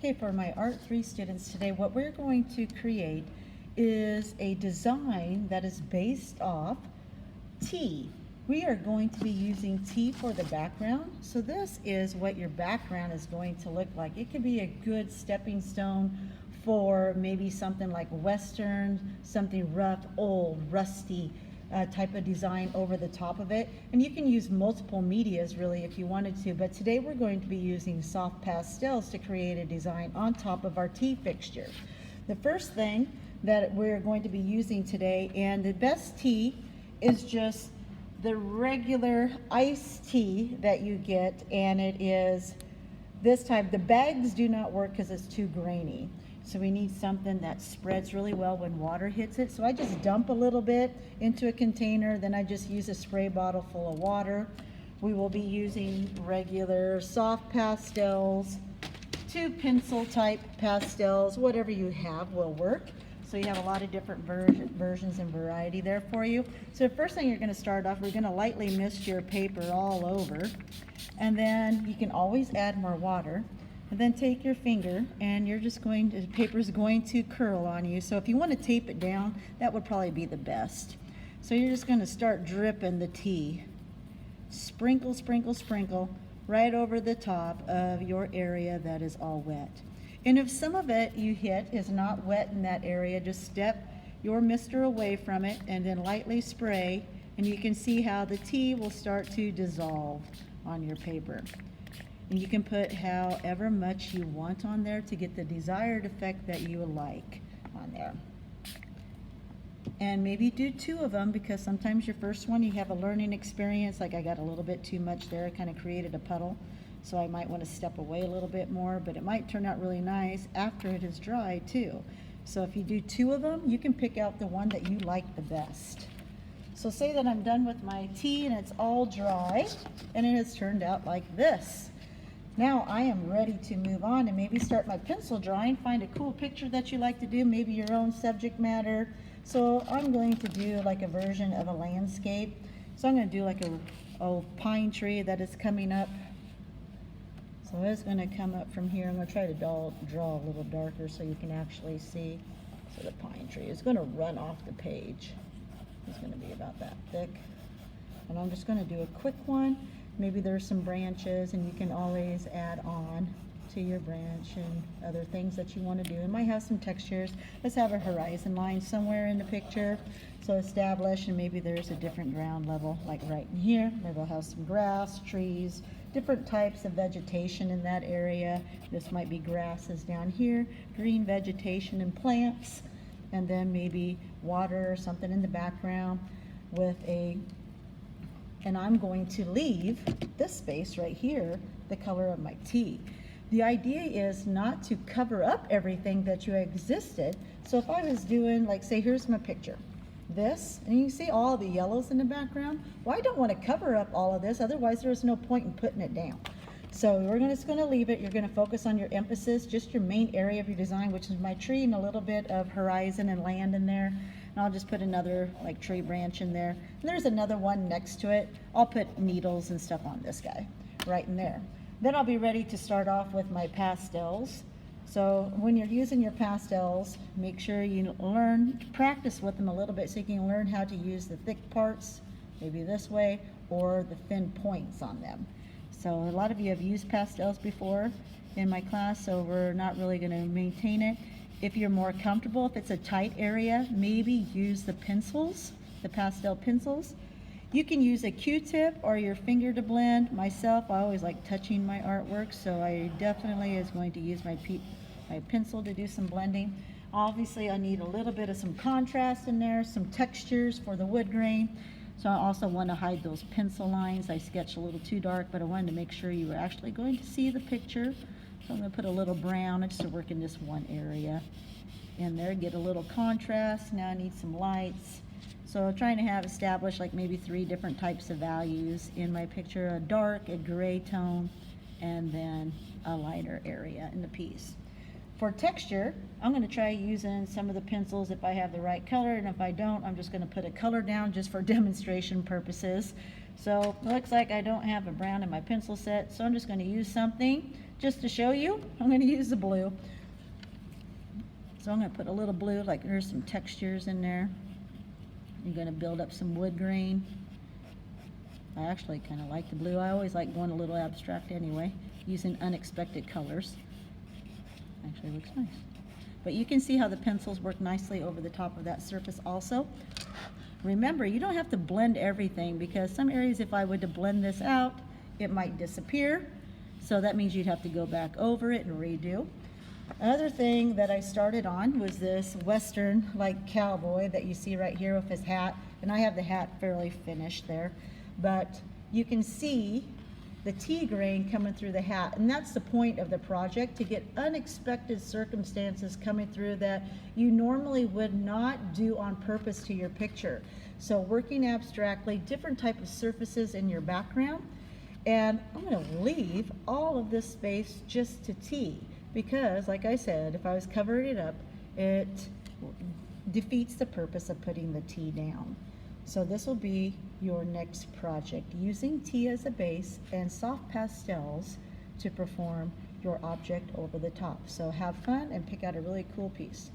Okay, for my Art 3 students today, what we're going to create is a design that is based off tea. We are going to be using tea for the background. So this is what your background is going to look like. It could be a good stepping stone for maybe something like Western, something rough, old, rusty, type of design over the top of it. And you can use multiple medias really if you wanted to, but today we're going to be using soft pastels to create a design on top of our tea fixture. The first thing that we're going to be using today, and the best tea is just the regular iced tea that you get, and it is this type. The bags do not work because it's too grainy. So we need something that spreads really well when water hits it. So I just dump a little bit into a container, then I just use a spray bottle full of water. We will be using regular soft pastels, 2 pencil type pastels, whatever you have will work. So you have a lot of different versions and variety there for you. So the first thing you're going to start off, we're going to lightly mist your paper all over. And then you can always add more water. And then take your finger and you're just going to, the paper's going to curl on you. So if you want to tape it down, that would probably be the best. So you're just going to start dripping the tea. Sprinkle, sprinkle, sprinkle right over the top of your area that is all wet. And if some of it you hit is not wet in that area, just step your mister away from it and then lightly spray, and you can see how the tea will start to dissolve on your paper. And you can put however much you want on there to get the desired effect that you like on there. And maybe do 2 of them, because sometimes your first one you have a learning experience, like I got a little bit too much there, it kind of created a puddle. So I might want to step away a little bit more, but it might turn out really nice after it is dry too. So if you do 2 of them, you can pick out the one that you like the best. So say that I'm done with my tea and it's all dry and it has turned out like this. Now I am ready to move on and maybe start my pencil drawing, find a cool picture that you like to do, maybe your own subject matter. So I'm going to do like a version of a landscape. So I'm going to do like a pine tree that is coming up. So it's going to come up from here. I'm going to try to draw a little darker so you can actually see. So the pine tree is going to run off the page. It's going to be about that thick. And I'm just going to do a quick one. Maybe there's some branches and you can always add on to your branch and other things that you want to do. It might have some textures. Let's have a horizon line somewhere in the picture. So establish, and maybe there's a different ground level, like right in here. Maybe I'll have some grass, trees, different types of vegetation in that area. This might be grasses down here, green vegetation and plants, and then maybe water or something in the background with a, and I'm going to leave this space right here the color of my tea. The idea is not to cover up everything that you existed. So if I was doing, like, say, here's my picture, this, and you can see all the yellows in the background. Well, I don't want to cover up all of this, otherwise there's no point in putting it down. So we're just going to leave it. You're going to focus on your emphasis, just your main area of your design, which is my tree, and a little bit of horizon and land in there. And I'll just put another like tree branch in there. And there's another one next to it. I'll put needles and stuff on this guy right in there. Then I'll be ready to start off with my pastels. So when you're using your pastels, make sure you practice with them a little bit so you can learn how to use the thick parts, maybe this way, or the thin points on them. So a lot of you have used pastels before in my class, so we're not really going to maintain it. If you're more comfortable, if it's a tight area, maybe use the pencils, the pastel pencils. You can use a Q-tip or your finger to blend. Myself, I always like touching my artwork, so I definitely is going to use my pencil to do some blending. Obviously, I need a little bit of some contrast in there, some textures for the wood grain. So I also want to hide those pencil lines. I sketched a little too dark, but I wanted to make sure you were actually going to see the picture. So I'm going to put a little brown just to work in this one area in there, get a little contrast. Now I need some lights. So trying to have established like maybe 3 different types of values in my picture: a dark, a gray tone, and then a lighter area in the piece. For texture, I'm going to try using some of the pencils if I have the right color, and if I don't, I'm just going to put a color down just for demonstration purposes. So it looks like I don't have a brown in my pencil set, so I'm just going to use something just to show you, I'm going to use the blue. So I'm going to put a little blue, like there's some textures in there. You're going to build up some wood grain. I actually kind of like the blue. I always like going a little abstract anyway, using unexpected colors. Actually looks nice. But you can see how the pencils work nicely over the top of that surface also. Remember, you don't have to blend everything, because some areas, if I were to blend this out, it might disappear. So that means you'd have to go back over it and redo. Another thing that I started on was this Western, like cowboy that you see right here with his hat. And I have the hat fairly finished there. But you can see the tea grain coming through the hat, and that's the point of the project, to get unexpected circumstances coming through that you normally would not do on purpose to your picture. So working abstractly, different type of surfaces in your background, and I'm going to leave all of this space just to tea, because like I said, if I was covering it up, it defeats the purpose of putting the tea down. So this will be your next project, using tea as a base and soft pastels to perform your object over the top. So have fun and pick out a really cool piece.